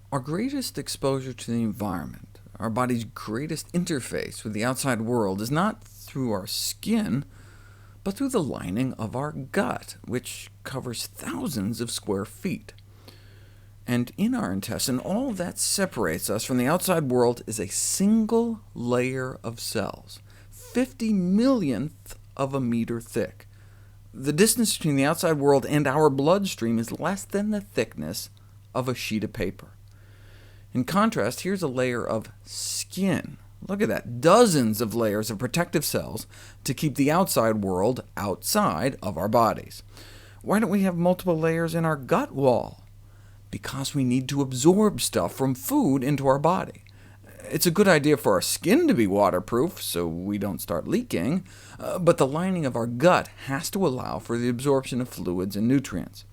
Our greatest exposure to the environment, our body's greatest interface with the outside world, is not through our skin, but through the lining of our gut, which covers thousands of square feet. And in our intestine, all that separates us from the outside world is a single layer of cells, 50 millionth of a meter thick. The distance between the outside world and our bloodstream is less than the thickness of a sheet of paper. In contrast, here's a layer of skin. Look at that, dozens of layers of protective cells to keep the outside world outside of our bodies. Why don't we have multiple layers in our gut wall? Because we need to absorb stuff from food into our body. It's a good idea for our skin to be waterproof, so we don't start leaking, but the lining of our gut has to allow for the absorption of fluids and nutrients.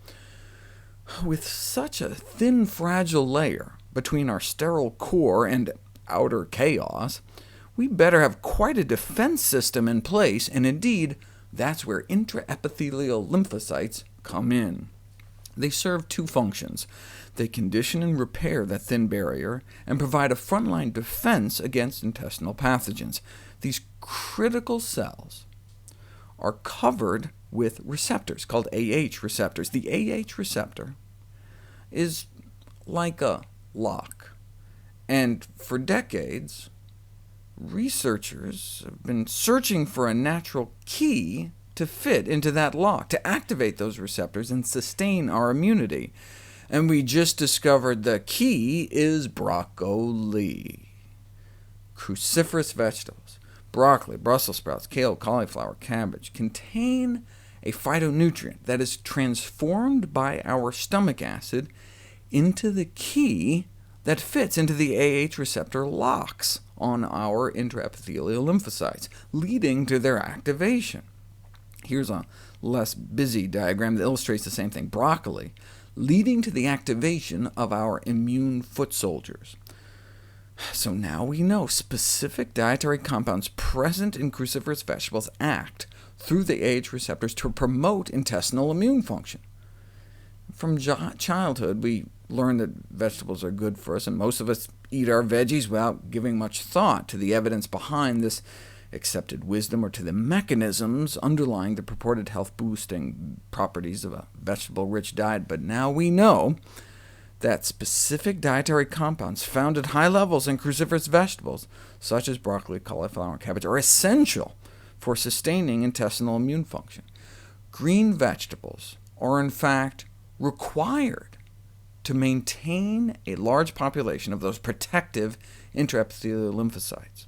With such a thin, fragile layer between our sterile core and outer chaos, we better have quite a defense system in place, and indeed, that's where intraepithelial lymphocytes come in. They serve two functions. They condition and repair that thin barrier, and provide a frontline defense against intestinal pathogens. These critical cells are covered with receptors called AH receptors. The AH receptor is like a lock, and for decades, researchers have been searching for a natural key to fit into that lock, to activate those receptors and sustain our immunity. And we just discovered the key is broccoli. Cruciferous vegetables, broccoli, Brussels sprouts, kale, cauliflower, cabbage, contain a phytonutrient that is transformed by our stomach acid into the key that fits into the AH receptor locks on our intraepithelial lymphocytes, leading to their activation. Here's a less busy diagram that illustrates the same thing. Broccoli, leading to the activation of our immune foot soldiers. So now we know specific dietary compounds present in cruciferous vegetables act through the AH receptors to promote intestinal immune function. From childhood, we learn that vegetables are good for us, and most of us eat our veggies without giving much thought to the evidence behind this accepted wisdom, or to the mechanisms underlying the purported health-boosting properties of a vegetable-rich diet. But now we know that specific dietary compounds found at high levels in cruciferous vegetables, such as broccoli, cauliflower, and cabbage, are essential for sustaining intestinal immune function. Green vegetables are in fact required to maintain a large population of those protective intraepithelial lymphocytes.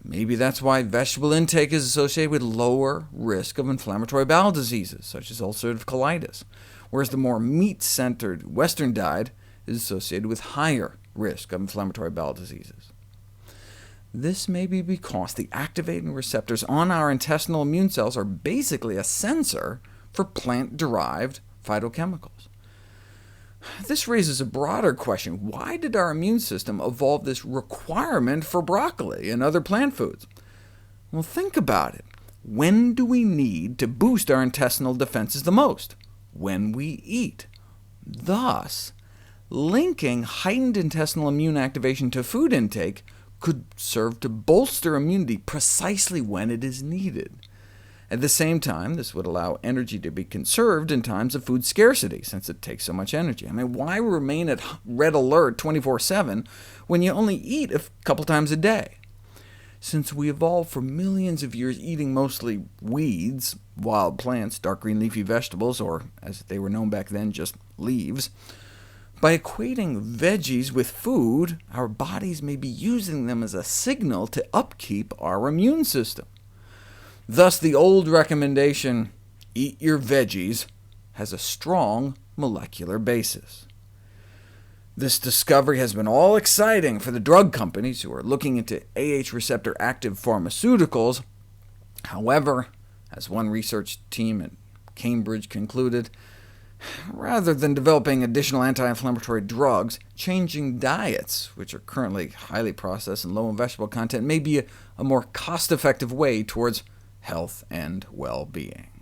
Maybe that's why vegetable intake is associated with lower risk of inflammatory bowel diseases, such as ulcerative colitis, whereas the more meat-centered Western diet is associated with higher risk of inflammatory bowel diseases. This may be because the activating receptors on our intestinal immune cells are basically a sensor for plant-derived phytochemicals. This raises a broader question. Why did our immune system evolve this requirement for broccoli and other plant foods? Well, think about it. When do we need to boost our intestinal defenses the most? When we eat. Thus, linking heightened intestinal immune activation to food intake could serve to bolster immunity precisely when it is needed. At the same time, this would allow energy to be conserved in times of food scarcity, since it takes so much energy. I mean, why remain at red alert 24/7 when you only eat a couple times a day? Since we evolved for millions of years eating mostly weeds, wild plants, dark green leafy vegetables, or as they were known back then, just leaves, by equating veggies with food, our bodies may be using them as a signal to upkeep our immune system. Thus, the old recommendation, eat your veggies, has a strong molecular basis. This discovery has been all exciting for the drug companies who are looking into AH receptor-active pharmaceuticals. However, as one research team at Cambridge concluded, rather than developing additional anti-inflammatory drugs, changing diets, which are currently highly processed and low in vegetable content, may be a more cost-effective way towards health and well-being.